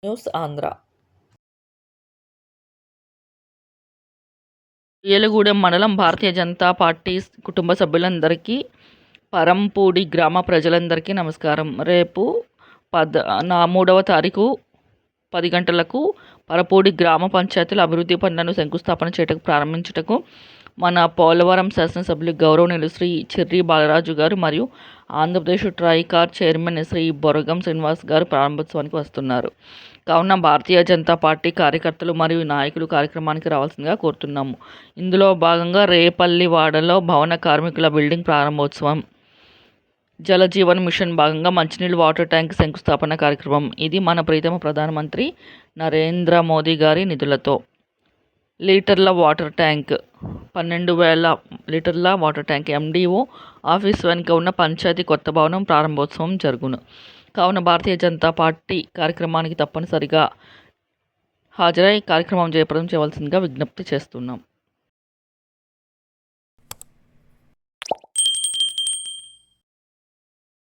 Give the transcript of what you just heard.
News Andhra. ఏలగూడెం మండలం Bharatiya Janata party కుటుంబ సభ్యులందరికీ, పరంపూడి గ్రామ ప్రజలందరికీ నమస్కారం. రేపు 3వ తారీఖు 10 గంటలకు పరపూడి గ్రామ పంచాయతీల అభివృద్ధి పనులను శంకుస్థాపన చేయటకు ప్రారంభించుటకు మన పోలవరం శాసనసభ్యులు గౌరవనీయులు శ్రీ చెర్రి బాలరాజు గారు మరియు ఆంధ్రప్రదేశ్ ట్రైకార్ చైర్మన్ శ్రీ బొరగం శ్రీనివాస్ గారు ప్రారంభోత్సవానికి వస్తున్నారు. కావున భారతీయ జనతా పార్టీ కార్యకర్తలు మరియు నాయకులు కార్యక్రమానికి రావాల్సిందిగా కోరుతున్నాము. ఇందులో భాగంగా రేపల్లివాడలో భవన కార్మికుల బిల్డింగ్ ప్రారంభోత్సవం, జలజీవన్ మిషన్ భాగంగా మంచినీళ్ళు వాటర్ ట్యాంక్ శంకుస్థాపన కార్యక్రమం. ఇది మన ప్రీతమ ప్రధానమంత్రి నరేంద్ర మోదీ గారి నిధులతో లీటర్ల వాటర్ ట్యాంక్ 12,000 లీటర్ల వాటర్ ట్యాంక్ ఎండిఓ ఆఫీస్ వెనుక ఉన్న పంచాయతీ కొత్త భవనం ప్రారంభోత్సవం జరుగును. కావున భారతీయ జనతా పార్టీ కార్యక్రమానికి తప్పనిసరిగా హాజరై కార్యక్రమం జయప్రదం చేయవలసిందిగా విజ్ఞప్తి చేస్తున్నాం.